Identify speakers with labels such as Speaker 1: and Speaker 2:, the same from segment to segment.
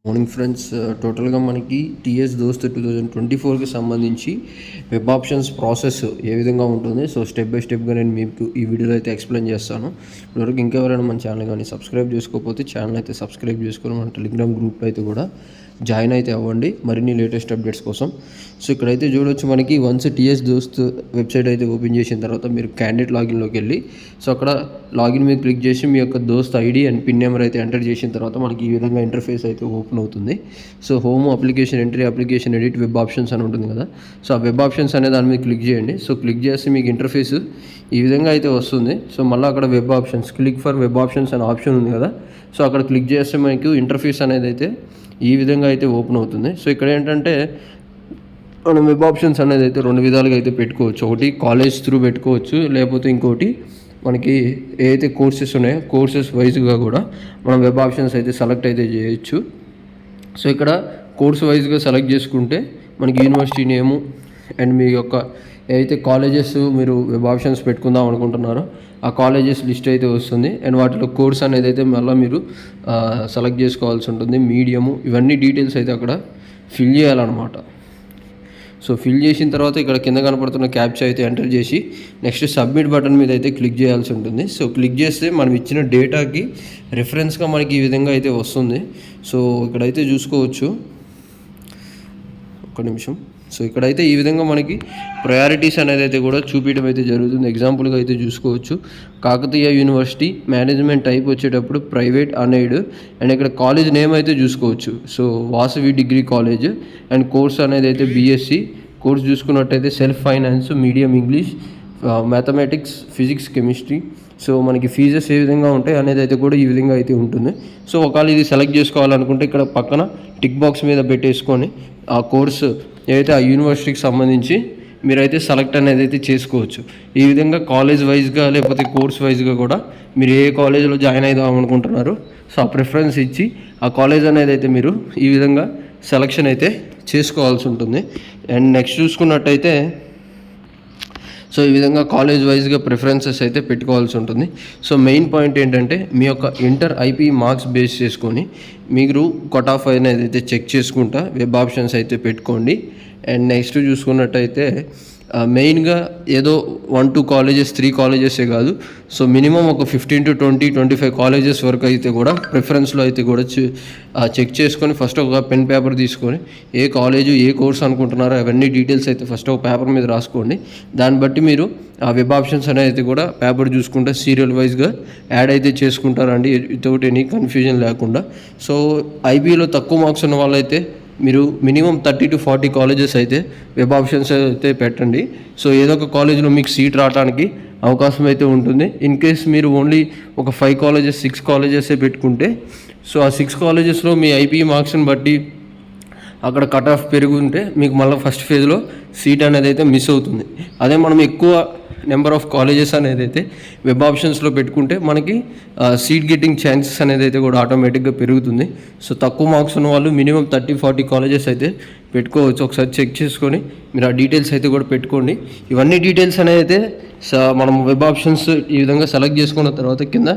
Speaker 1: Morning friends, టోటల్గా మనకి TS దోస్త్ 2024కి సంబంధించి వెబ్ ఆప్షన్స్ ప్రాసెస్ ఏ విధంగా ఉంటుంది. సో స్టెప్ బై స్టెప్గా నేను మీకు ఈ వీడియోలో అయితే ఎక్స్ప్లెయిన్ చేస్తాను. ఇప్పటివరకు ఇంకెవరైనా మన ఛానల్ కానీ సబ్స్క్రైబ్ చేసుకోకపోతే ఛానల్ అయితే సబ్స్క్రైబ్ చేసుకొని మన టెలిగ్రామ్ గ్రూప్లో అయితే కూడా జాయిన్ అయితే అవ్వండి మరిన్ని లేటెస్ట్ అప్డేట్స్ కోసం. సో ఇక్కడైతే చూడవచ్చు, మనకి వన్స్ టీఎస్ దోస్త్ వెబ్సైట్ అయితే ఓపెన్ చేసిన తర్వాత మీరు క్యాండిడేట్ లాగిన్లోకి వెళ్ళి సో అక్కడ లాగిన్ మీద క్లిక్ చేసి మీ యొక్క దోస్త్ ఐడి అండ్ పిన్ నెంబర్ అయితే ఎంటర్ చేసిన తర్వాత మనకి ఈ విధంగా ఇంటర్ఫేస్ అయితే ఓపెన్ అవుతుంది. So home, application entry, application edit, web options అని ఉంటుంది కదా. సో ఆ వెబ్ ఆప్షన్స్ అనే దాని మీద క్లిక్ చేయండి. సో క్లిక్ చేస్తే మీకు ఇంటర్ఫేస్ ఈ విధంగా అయితే వస్తుంది. సో మళ్ళీ అక్కడ web options, click for web options అనే ఆప్షన్ ఉంది కదా. సో అక్కడ క్లిక్ చేస్తే మనకు ఇంటర్ఫేస్ అనేది అయితే ఈ విధంగా అయితే ఓపెన్ అవుతుంది. సో ఇక్కడ ఏంటంటే మనం వెబ్ ఆప్షన్స్ అనేది అయితే రెండు విధాలుగా అయితే పెట్టుకోవచ్చు. ఒకటి కాలేజ్ త్రూ పెట్టుకోవచ్చు, లేకపోతే ఇంకోటి మనకి ఏదైతే కోర్సెస్ ఉన్నాయో కోర్సెస్ వైజ్గా కూడా మనం వెబ్ ఆప్షన్స్ అయితే సెలెక్ట్ అయితే చేయొచ్చు. సో ఇక్కడ కోర్స్ వైజ్గా సెలెక్ట్ చేసుకుంటే మనకి యూనివర్సిటీ నేము అండ్ మీ యొక్క ఏదైతే కాలేజెస్ మీరు వెబ్ ఆప్షన్స్ పెట్టుకుందాం అనుకుంటున్నారో ఆ కాలేజెస్ లిస్ట్ అయితే వస్తుంది. అండ్ వాటిలో కోర్స్ అనేది అయితే మళ్ళీ మీరు సెలెక్ట్ చేసుకోవాల్సి ఉంటుంది. మీడియము, ఇవన్నీ డీటెయిల్స్ అయితే అక్కడ ఫిల్ చేయాలన్నమాట. సో ఫిల్ చేసిన తర్వాత ఇక్కడ కింద కనపడుతున్న క్యాప్చా అయితే ఎంటర్ చేసి నెక్స్ట్ సబ్మిట్ బటన్ మీద అయితే క్లిక్ చేయాల్సి ఉంటుంది. సో క్లిక్ చేస్తే మనం ఇచ్చిన డేటాకి రిఫరెన్స్గా మనకి ఈ విధంగా అయితే వస్తుంది. సో ఇక్కడైతే చూసుకోవచ్చు, ఒక్క నిమిషం. సో ఇక్కడైతే ఈ విధంగా మనకి ప్రయారిటీస్ అనేది అయితే కూడా చూపించడం అయితే జరుగుతుంది. ఎగ్జాంపుల్గా అయితే చూసుకోవచ్చు, కాకతీయ యూనివర్సిటీ, మేనేజ్మెంట్ టైప్ వచ్చేటప్పుడు ప్రైవేట్ అన్ఎయిడ్, అండ్ ఇక్కడ కాలేజ్ నేమ్ అయితే చూసుకోవచ్చు. So Vasavi degree college, and course అనేది అయితే బీఎస్సీ కోర్స్ చూసుకున్నట్టయితే self finance, medium English, mathematics, physics, chemistry. So మనకి ఫీజెస్ ఏ విధంగా ఉంటాయి అనేది అయితే కూడా ఈ విధంగా అయితే ఉంటుంది. సో ఒకవేళ ఇది సెలెక్ట్ చేసుకోవాలనుకుంటే ఇక్కడ పక్కన టిక్ బాక్స్ మీద పెట్టేసుకొని ఆ కోర్సు ఏదైతే ఆ యూనివర్సిటీకి సంబంధించి మీరైతే సెలెక్ట్ అనేది అయితే చేసుకోవచ్చు. ఈ విధంగా కాలేజ్ వైజ్గా లేకపోతే కోర్స్ వైజ్గా కూడా మీరు ఏ కాలేజీలో జాయిన్ అవుదాం అనుకుంటున్నారో సో ఆ ప్రిఫరెన్స్ ఇచ్చి ఆ కాలేజ్ అనేది అయితే మీరు ఈ విధంగా సెలెక్షన్ అయితే చేసుకోవాల్సి ఉంటుంది. అండ్ నెక్స్ట్ చూసుకున్నట్టయితే సో ఈ విధంగా కాలేజ్ వైజ్గా ప్రిఫరెన్సెస్ అయితే పెట్టుకోవాల్సి ఉంటుంది. సో మెయిన్ పాయింట్ ఏంటంటే మీ యొక్క ఇంటర్ ఐపీ మార్క్స్ బేస్ చేసుకొని మీరు కట్ ఆఫ్ అనేది అయితే చెక్ చేసుకుంటా వెబ్ ఆప్షన్స్ అయితే పెట్టుకోండి. అండ్ నెక్స్ట్ చూసుకున్నట్టయితే మెయిన్గా ఏదో 1-2 కాలేజెస్ 3 కాలేజెసే కాదు, సో మినిమం ఒక 15 to 20, 25 కాలేజెస్ వరకు అయితే కూడా ప్రిఫరెన్స్లో అయితే కూడా చెక్ చేసుకొని ఫస్ట్ ఒక పెన్ పేపర్ తీసుకొని ఏ కాలేజు ఏ కోర్స్ అనుకుంటున్నారో అవన్నీ డీటెయిల్స్ అయితే ఫస్ట్ ఒక పేపర్ మీద రాసుకోండి. దాన్ని బట్టి మీరు ఆ వెబ్ ఆప్షన్స్ అనేది కూడా పేపర్ చూసుకుంటే సీరియల్ వైజ్గా యాడ్ అయితే చేసుకుంటారండి, వితౌట్ ఎనీ కన్ఫ్యూజన్ లేకుండా. సో ఐబీలో తక్కువ మార్క్స్ ఉన్న వాళ్ళైతే మీరు మినిమం 30 to 40 కాలేజెస్ అయితే వెబ్ ఆప్షన్స్ అయితే పెట్టండి. సో ఏదో ఒక కాలేజీలో మీకు సీట్ రావడానికి అవకాశం అయితే ఉంటుంది. ఇన్ కేస్ మీరు ఓన్లీ ఒక 5 కాలేజెస్ 6 కాలేజెసే పెట్టుకుంటే సో ఆ 6 కాలేజెస్లో మీ ఐపీ మార్క్స్ని బట్టి అక్కడ కట్ ఆఫ్ పెరుగుంటే మీకు మళ్ళీ ఫస్ట్ ఫేజ్లో సీట్ అనేది అయితే మిస్ అవుతుంది. అదే మనం ఎక్కువ నెంబర్ ఆఫ్ కాలేజెస్ అనేది అయితే వెబ్ ఆప్షన్స్లో పెట్టుకుంటే మనకి సీట్ గెట్టింగ్ ఛాన్సెస్ అనేది అయితే కూడా ఆటోమేటిక్గా పెరుగుతుంది. సో తక్కువ మార్క్స్ ఉన్న వాళ్ళు మినిమం 30-40 కాలేజెస్ అయితే పెట్టుకోవచ్చు. ఒకసారి చెక్ చేసుకొని మీరు ఆ డీటెయిల్స్ అయితే కూడా పెట్టుకోండి. ఇవన్నీ డీటెయిల్స్ అనేది అయితే మనం వెబ్ ఆప్షన్స్ ఈ విధంగా సెలెక్ట్ చేసుకున్న తర్వాత కింద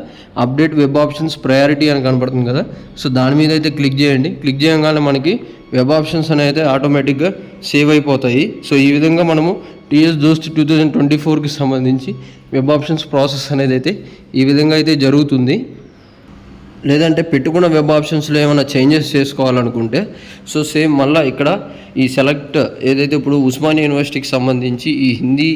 Speaker 1: అప్డేట్ వెబ్ ఆప్షన్స్ ప్రయారిటీ అని కనపడుతుంది కదా. సో దాని మీద అయితే క్లిక్ చేయండి. క్లిక్ చేయగానే మనకి వెబ్ ఆప్షన్స్ అనేది ఆటోమేటిక్గా సేవ్ అయిపోతాయి. సో ఈ విధంగా మనము టీఎస్ దోస్త్ 2024కి సంబంధించి వెబ్ ఆప్షన్స్ ప్రాసెస్ అనేది అయితే ఈ విధంగా అయితే జరుగుతుంది. లేదంటే పెట్టుకున్న వెబ్ ఆప్షన్స్లో ఏమైనా చేంజెస్ చేసుకోవాలనుకుంటే సో సేమ్ మళ్ళీ ఇక్కడ ఈ సెలెక్ట్ ఏదైతే ఇప్పుడు ఉస్మానియా యూనివర్సిటీకి సంబంధించి ఈ హిందీ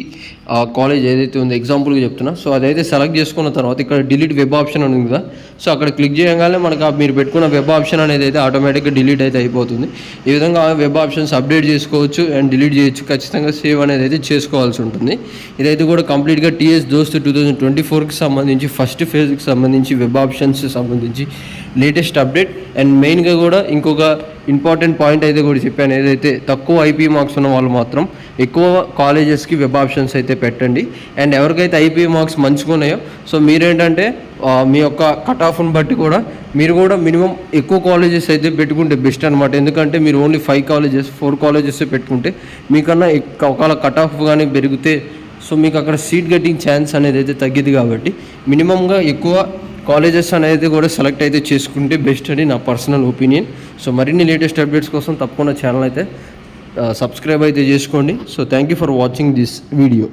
Speaker 1: కాలేజ్ ఏదైతే ఉందో ఎగ్జాంపుల్గా చెప్తున్నా, సో అదైతే సెలెక్ట్ చేసుకున్న తర్వాత ఇక్కడ డిలీట్ వెబ్ ఆప్షన్ అని ఉంది కదా. సో అక్కడ క్లిక్ చేయగానే మనకు మీరు పెట్టుకున్న వెబ్ ఆప్షన్ అనేది అయితే ఆటోమేటిక్గా డిలీట్ అయితే అయిపోతుంది. ఈ విధంగా వెబ్ ఆప్షన్స్ అప్డేట్ చేసుకోవచ్చు అండ్ డిలీట్ చేయొచ్చు. ఖచ్చితంగా సేవ్ అనేది అయితే చేసుకోవాల్సి ఉంటుంది. ఇదైతే కూడా కంప్లీట్గా టీఎస్ దోస్త్ 2024కి సంబంధించి ఫస్ట్ ఫేజ్కి సంబంధించి వెబ్ ఆప్షన్స్ సంబంధించి లేటెస్ట్ అప్డేట్. అండ్ మెయిన్గా కూడా ఇంకొక ఇంపార్టెంట్ పాయింట్ అయితే కూడా చెప్పాను, ఏదైతే తక్కువ ఐపీ మార్క్స్ ఉన్న వాళ్ళు మాత్రం ఎక్కువ కాలేజెస్కి వెబ్ ఆప్షన్స్ అయితే పెట్టండి. అండ్ ఎవరికైతే ఐపీ మార్క్స్ మంచిగా ఉన్నాయో సో మీరేంటంటే మీ యొక్క కట్ ఆఫ్ని బట్టి కూడా మీరు కూడా మినిమం ఎక్కువ కాలేజెస్ అయితే పెట్టుకుంటే బెస్ట్ అనమాట. ఎందుకంటే మీరు ఓన్లీ 5 కాలేజెస్ 4 కాలేజెస్ పెట్టుకుంటే మీకన్నా ఒకవేళ కట్ ఆఫ్ కానీ పెరిగితే సో మీకు అక్కడ సీట్ గెట్టింగ్ ఛాన్స్ అనేది అయితే తగ్గిద్ది. కాబట్టి మినిమంగా ఎక్కువ కాలేజెస్ అనేది కూడా సెలెక్ట్ అయితే చేసుకుంటే బెస్ట్ అని నా పర్సనల్ ఒపీనియన్. సో మరిన్ని లేటెస్ట్ అప్డేట్స్ కోసం తప్పకుండా ఛానల్ అయితే సబ్స్క్రైబ్ అయితే చేసుకోండి. So thank you for watching this video.